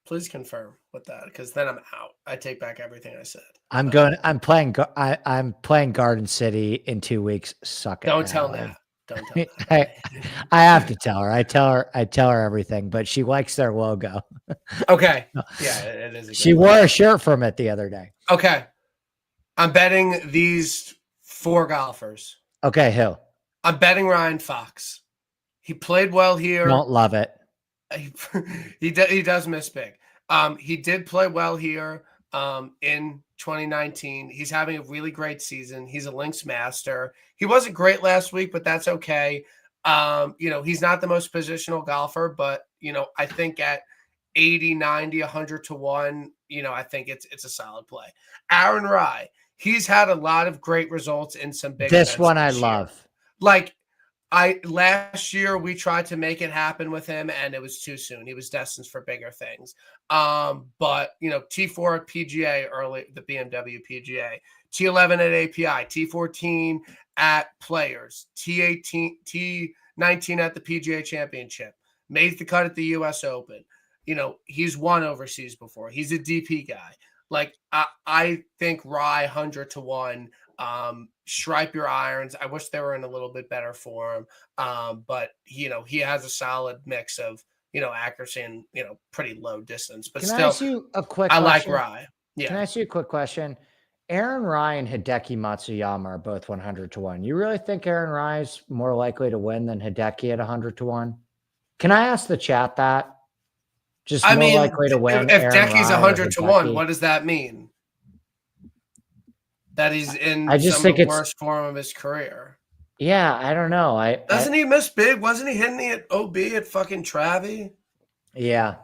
Please confirm with that, because then I'm out. I take back everything I said. I'm playing Garden City in 2 weeks. Suck it. Don't tell Nat. Don't tell I have to tell her. I tell her everything, but she likes their logo. Okay. Yeah, it is. She wore a shirt from it the other day. Okay. I'm betting these 4 golfers. Okay, who? I'm betting Ryan Fox. He played well here. Don't love it. He does miss big. He did play well here in 2019. He's having a really great season. He's a links master. He wasn't great last week, but that's okay. He's not the most positional golfer, but I think at 80, 90, 100 to 1, I think it's a solid play. Aaron Rai, he's had a lot of great results in some big This one I year. love. Like last year we tried to make it happen with him and it was too soon. He was destined for bigger things. But T4 at PGA early, the BMW PGA, T11 at API, T14 at Players, T18, T19 at the PGA Championship, made the cut at the US Open. He's won overseas before. He's a DP guy. Like I think Rye 100 to 1. Stripe your irons. I wish they were in a little bit better form. But he has a solid mix of accuracy and pretty low distance. But Can still, I ask you a quick I question? like Rye. Yeah. Can I ask you a quick question? Aaron Rai and Hideki Matsuyama are both 100 to 1. You really think Aaron Rai is more likely to win than Hideki at 100 to 1? Can I ask the chat that? Just more likely to win. If Decky's 100 to 1, what does that mean? That he's in the worst form of his career. Yeah, I don't know. Doesn't he miss big? Wasn't he hitting it OB at fucking Travie? Yeah.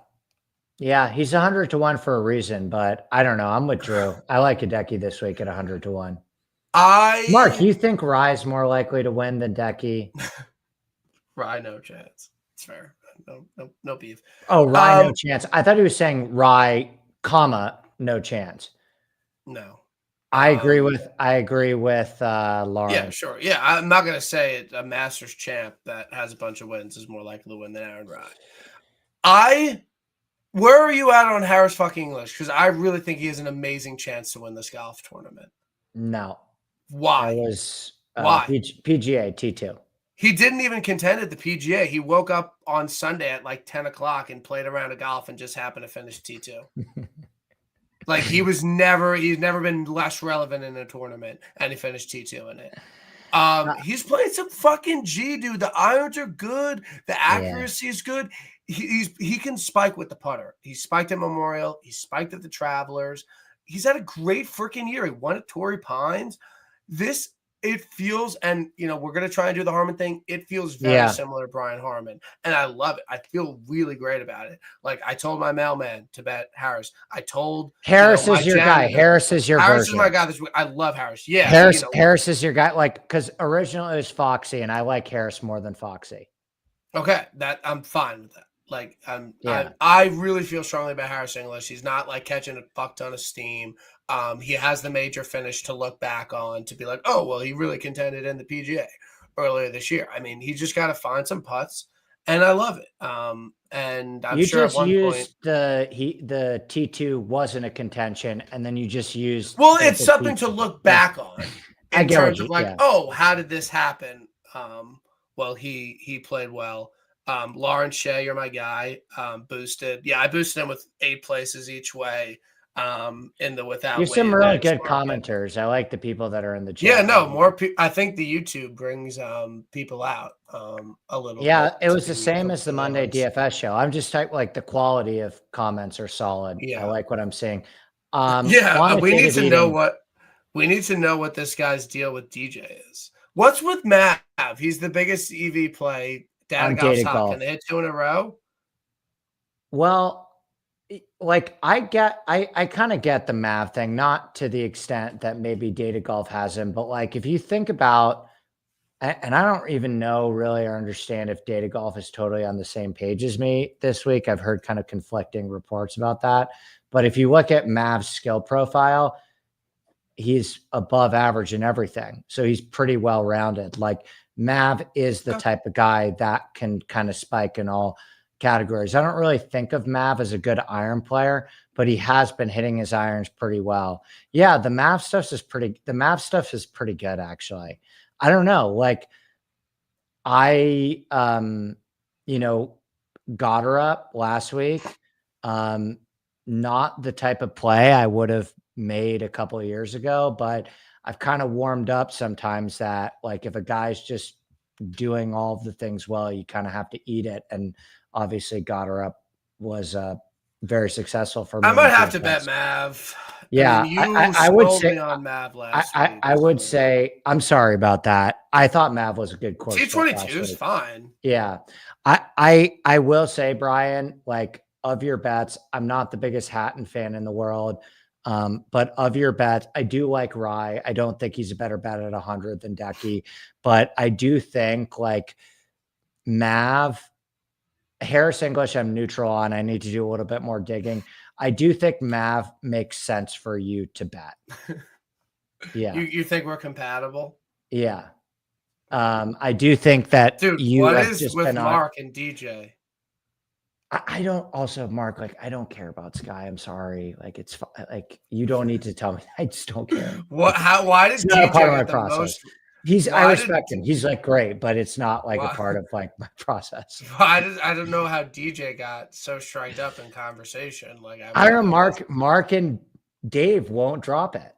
Yeah, he's 100 to 1 for a reason, but I don't know. I'm with Drew. I like Hideki this week at 100 to 1. Mark, you think Rye's more likely to win than Decky? Rye, no chance. It's fair. No beef. Oh, Rye, no chance. I thought he was saying Rye, no chance. No. I agree with Lauren. Yeah, sure. Yeah, I'm not gonna say a Masters champ that has a bunch of wins is more likely to win than Aaron Rye. Where are you at on Harris fucking English? Because I really think he has an amazing chance to win this golf tournament. No. Why? Why? PGA T2. He didn't even contend at the PGA. He woke up on Sunday at like 10 o'clock and played a round of golf and just happened to finish T2. Like he's never been less relevant in a tournament, and he finished T2 in it. He's playing some fucking G, dude. The irons are good. The accuracy is good. He can spike with the putter. He spiked at Memorial. He spiked at the Travelers. He's had a great freaking year. He won at Torrey Pines. It feels, and we're gonna try and do the Harmon thing. It feels very similar to Brian Harmon, and I love it. I feel really great about it. Like I told my mailman to bet Harris. I told Harris is your guy. Harris is your Harris version. is my guy this week. I love Harris. Yeah, Harris is your guy. Like because originally it was Foxy, and I like Harris more than Foxy. Okay, that I'm fine with that. Like I really feel strongly about Harris English. He's not like catching a fuck ton of steam. He has the major finish to look back on to be like, oh, well, he really contended in the PGA earlier this year. I mean, he just got to find some putts, and I love it. And I'm sure at one point the T2 wasn't a contention, and then you just used. Well, it's something to look back on in terms of like, oh, how did this happen? Well, he played well. Lawrence Shea, you're my guy. Boosted. Yeah, I boosted him with 8 places each way. In the without. You're some really good commenters. I like the people that are in the chat. Yeah, no, more people. I think the YouTube brings people out a little. Yeah, it was the same as the Monday DFS show. I'm just like the quality of comments are solid. Yeah, I like what I'm seeing. we need to know We need to know what this guy's deal with DJ is. What's with Mav? He's the biggest EV play. On Data Data Golf. Golf. Can they hit 2 in a row? Well, like I kind of get the Mav thing, not to the extent that maybe Data Golf has him, but like if you think about, and I don't even know really or understand if Data Golf is totally on the same page as me this week. I've heard kind of conflicting reports about that. But if you look at Mav's skill profile, he's above average in everything. So he's pretty well rounded. Like Mav is the type of guy that can kind of spike in all categories. I don't really think of Mav as a good iron player, but he has been hitting his irons pretty well. Yeah, the Mav stuff is pretty good actually. I don't know. Like I got her up last week. Not the type of play I would have made a couple of years ago, but I've kind of warmed up sometimes that like if a guy's just doing all of the things well, you kind of have to eat it. And obviously got her up was very successful for me. I might have to bet Mav. Yeah, I mean, I would say me on Mav last week. I would say I'm sorry about that. I thought Mav was a good course. T22 is fine. Yeah, I will say, Brian, like of your bets, I'm not the biggest Hatton fan in the world. But of your bets, I do like Rye. I don't think he's a better bet at 100 than Decky, but I do think like Mav, Harris English, I'm neutral on. I need to do a little bit more digging. I do think Mav makes sense for you to bet. Yeah. You think we're compatible? Yeah. I do think that dude, you what have is just with been Mark and DJ? I don't also Mark, like, I don't care about Sky. I'm sorry. Like, it's like, you don't need to tell me. I just don't care. What, why did DJ part of my get the process? Most, I respect him. He's like great, but it's not like a part of like my process. I don't know how DJ got so striked up in conversation. Like I don't know, Mark and Dave won't drop it.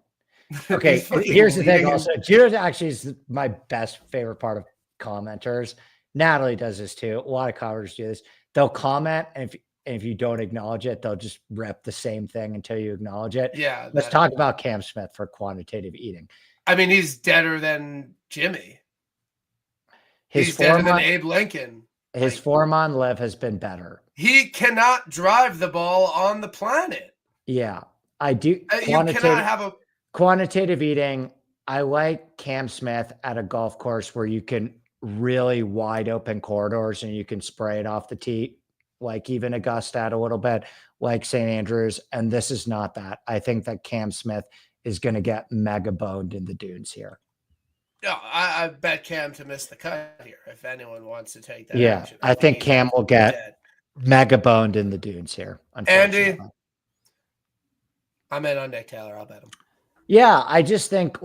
Okay, here's the thing. Also, Judah actually is my best favorite part of commenters. Natalie does this too. A lot of commenters do this. They'll comment, and if you don't acknowledge it, they'll just rep the same thing until you acknowledge it. Yeah. Let's talk about Cam Smith for quantitative eating. I mean, he's deader than Jimmy. He's deader than Abe Lincoln. His form on live has been better. He cannot drive the ball on the planet. Yeah, I do. You cannot have a quantitative eating. I like Cam Smith at a golf course where you can really wide open corridors and you can spray it off the tee, like even Augusta a little bit, like St. Andrews. And this is not that. I think that Cam Smith is going to get mega boned in the dunes here. No, I bet Cam to miss the cut here if anyone wants to take that. Yeah, action. I think Cam will get mega boned in the dunes here. Andy, I'm in on Nick Taylor. I'll bet him. Yeah, I just think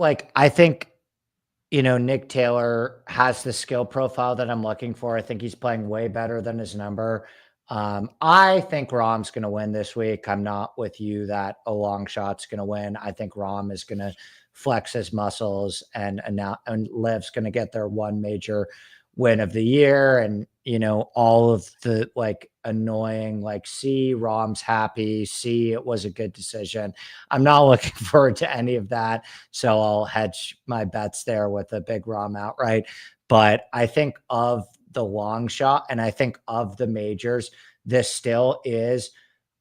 Nick Taylor has the skill profile that I'm looking for. I think he's playing way better than his number. I think Rahm's going to win this week. I'm not with you that a long shot's going to win. I think Rahm is going to flex his muscles and Liv's going to get their one major win of the year. And, all of the like annoying, like, see, Rahm's happy. See, it was a good decision. I'm not looking forward to any of that. So I'll hedge my bets there with a big Rahm outright. But I think of the long shot, and I think of the majors, this still is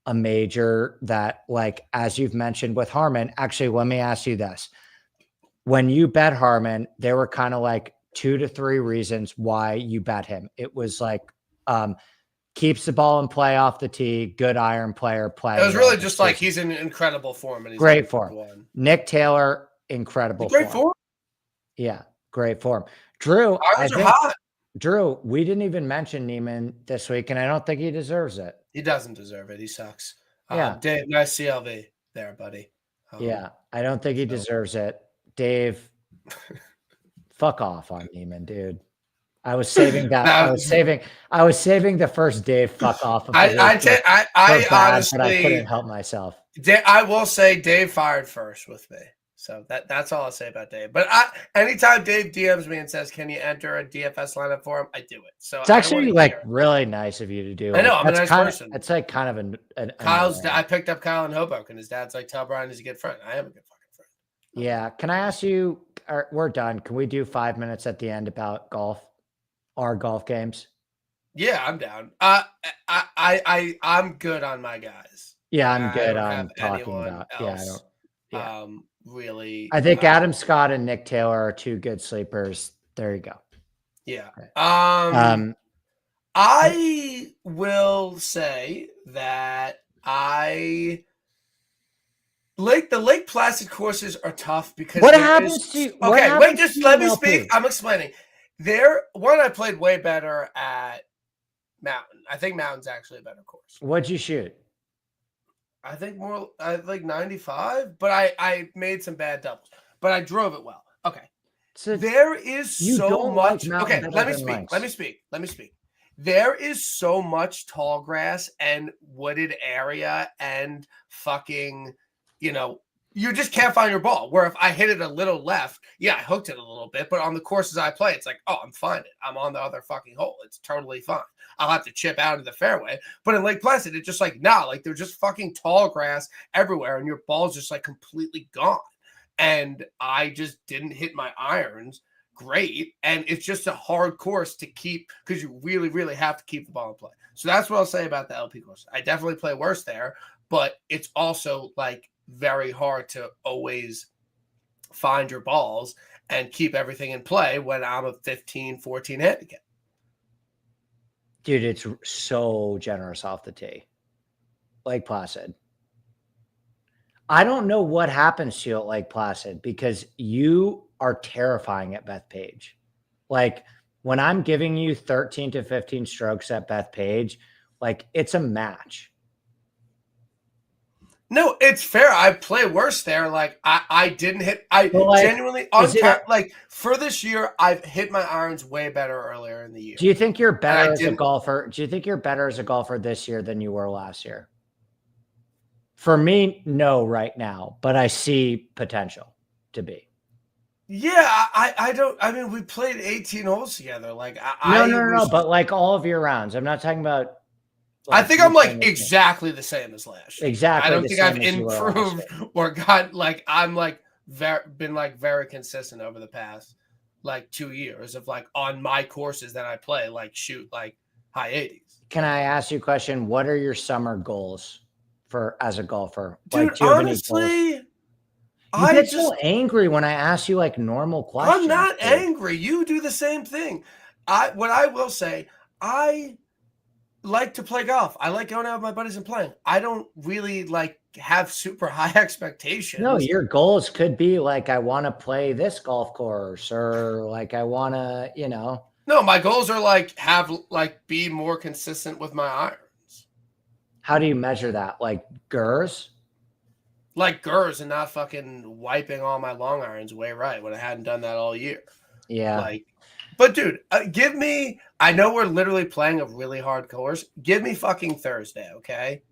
a major that, like, as you've mentioned with Harman, actually, let me ask you this. When you bet Harman, there were kind of like 2 to 3 reasons why you bet him. It was like, keeps the ball in play off the tee, good iron player, play. It was really just like he's in incredible form. And he's great form. Nick Taylor, incredible great form. Yeah, great form. Drew, irons are hot. Drew, we didn't even mention Neiman this week, and I don't think he deserves it. He doesn't deserve it. He sucks. Yeah. Dave, nice CLV there, buddy. Yeah, I don't think he deserves it. Dave, fuck off on Neiman, dude. I was saving that. I was saving the first Dave fuck off. I honestly, but I couldn't help myself. I will say Dave fired first with me. So that's all I'll say about Dave. But anytime Dave DMs me and says, "Can you enter a DFS lineup for him?" I do it. So it's actually like really nice of you to do. I know, I'm a nice person. It's like kind of an Kyle's. I picked up Kyle in Hoboken. His dad's like, "Tell Brian he's a good friend." I am a good fucking friend. Yeah. Can I ask you? We're done. Can we do 5 minutes at the end about golf? Our golf games? Yeah, I'm down. I'm good on my guys. Yeah, Like, I'm I good don't have on talking anyone about. Yeah, I don't. else Yeah. really. I think Adam Scott and Nick Taylor are two good sleepers. There you go. Yeah. Okay. I will say that the Lake Placid courses are tough because What there happens is to you? What okay. Wait, happens to just you let in me speak. LP? I'm explaining. I played way better at Mountain. I think Mountain's actually a better course. What'd you shoot? I think like 95, but I made some bad doubles, but I drove it well. Okay. So There is you so don't like much. Mountain Okay, better let me than speak. Links. Let me speak. Let me speak. There is so much tall grass and wooded area and fucking, you just can't find your ball. Where if I hit it a little left, yeah, I hooked it a little bit, but on the courses I play, it's like, oh, I'm finding it. I'm on the other fucking hole. It's totally fine. I'll have to chip out of the fairway. But in Lake Placid, it's just like, nah, like there's just fucking tall grass everywhere and your ball's just like completely gone. And I just didn't hit my irons great. And it's just a hard course to keep because you really, really have to keep the ball in play. So that's what I'll say about the LP course. I definitely play worse there, but it's also like very hard to always find your balls and keep everything in play when I'm a 15, 14 handicap. Dude, it's so generous off the tee. Lake Placid. I don't know what happens to you at Lake Placid because you are terrifying at Bethpage. Like when I'm giving you 13 to 15 strokes at Bethpage, like it's a match. No, it's fair. I play worse there. Like I didn't hit. Genuinely like for this year, I've hit my irons way better earlier in the year. Do you think you're better as a golfer? Do you think you're better as a golfer this year than you were last year? For me, no, right now, but I see potential to be. Yeah, I don't. I mean, we played 18 holes together. Like no, but like all of your rounds. I'm not talking about. Like, I think I'm like exactly the same as last year. Exactly. I don't think I've improved or got like I'm like been like very consistent over the past like 2 years of like on my courses that I play, like shoot like high 80s. Can I ask you a question? What are your summer goals for as a golfer? Dude, like, honestly, I get so angry when I ask you like normal questions. I'm not angry. You do the same thing. What I will say, I like to play golf. I like going out with my buddies and playing. I don't really like have super high expectations. No, your goals could be like, I want to play this golf course or like, I want to, No, my goals are like be more consistent with my irons. How do you measure that? Like GERS? Like GERS and not fucking wiping all my long irons way right when I hadn't done that all year. Yeah. But dude, give me, I know we're literally playing a really hard course. Give me fucking Thursday, okay?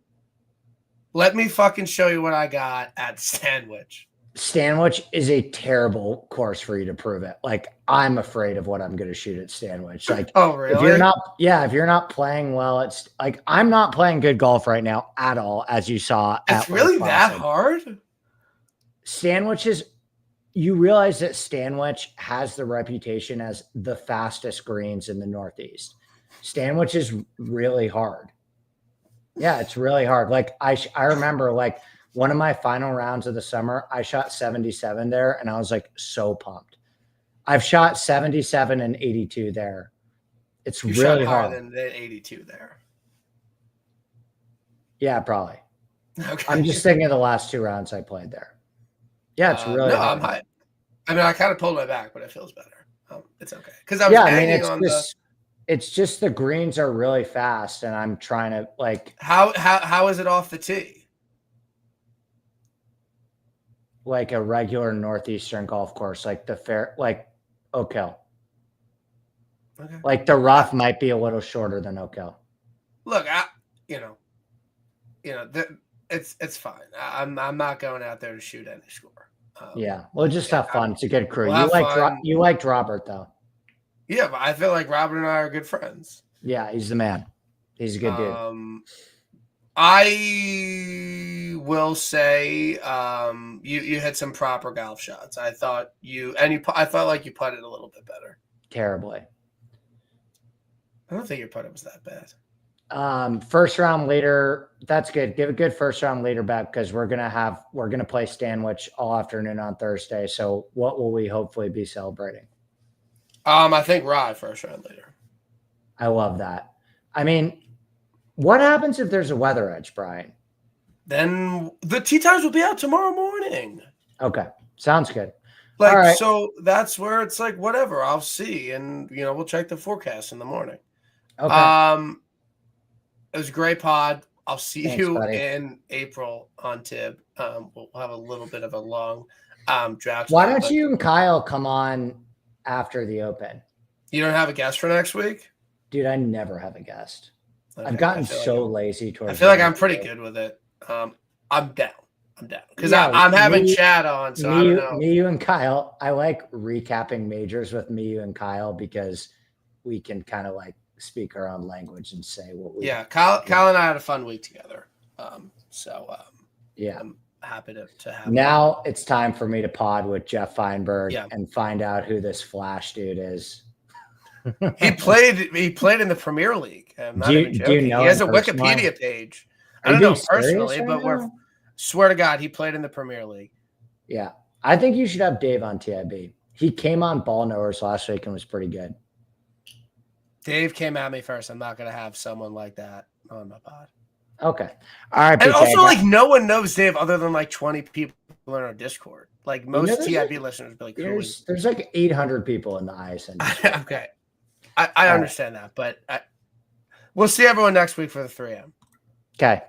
Let me fucking show you what I got at Stanwich. Stanwich is a terrible course for you to prove it. Like, I'm afraid of what I'm going to shoot at Stanwich. Like, oh, really? If you're not playing well, it's like, I'm not playing good golf right now at all, as you saw. It's really that hard? Stanwich is, you realize that Stanwich has the reputation as the fastest greens in the Northeast. Stanwich is really hard. Yeah, it's really hard. Like I remember like one of my final rounds of the summer, I shot 77 there and I was like so pumped. I've shot 77 and 82 there. It's really hard. Than 82 there. Yeah, probably. Okay. I'm just thinking of the last 2 rounds I played there. Yeah, it's really hard. I'm high. I mean, I kind of pulled my back, but it feels better. It's okay. Because I was it's just the greens are really fast, and I'm trying to like. How is it off the tee? Like a regular Northeastern golf course, like like Oak Hill. Okay. Like the rough might be a little shorter than Oak Hill. Look, it's fine. I'm not going out there to shoot any score. Yeah, well, just have fun. It's a good crew. We'll you liked Robert though. Yeah, but I feel like Robert and I are good friends. Yeah, he's the man. He's a good dude. I will say you hit some proper golf shots. I thought I felt like you putted a little bit better. Terribly. I don't think your putter was that bad. First round leader, that's good. Give a good first round leader bet because we're gonna play Stanwich all afternoon on Thursday. So what will we hopefully be celebrating? I think Rye first round leader. I love that. I mean, what happens if there's a weather edge, Brian? Then the tee times will be out tomorrow morning. Okay, sounds good. Like, all right. So that's where it's like, whatever, I'll see. And, we'll check the forecast in the morning. Okay. It was a great pod. I'll see Thanks, you buddy. in April on Tib. We'll have a little bit of a long draft. Why don't you and Kyle come on after the Open? You don't have a guest for next week? Dude, I never have a guest. Okay, I've gotten so lazy towards I feel like I'm pretty good with it. I'm down. Because I'm having Chad on, so I don't know. Me, you, and Kyle. I like recapping majors with me, you, and Kyle because we can kind of like speak our own language and say what we. Yeah, Kyle and I had a fun week together. Yeah, I'm happy to have. Now it's time for me to pod with Jeff Feinberg and find out who this Flash dude is. He played in the Premier League. I'm not even joking. He has a Wikipedia page. I don't know personally, but swear to God, he played in the Premier League. Yeah. I think you should have Dave on TIB. He came on Ball Knowers last week and was pretty good. Dave came at me first. I'm not going to have someone like that on my pod. Okay. All right. And also, like, no one knows Dave other than like 20 people in our Discord. Like, most TIB listeners would be like, there's like 800 people in the ISN. Okay. I understand that, but we'll see everyone next week for the 3M. Okay.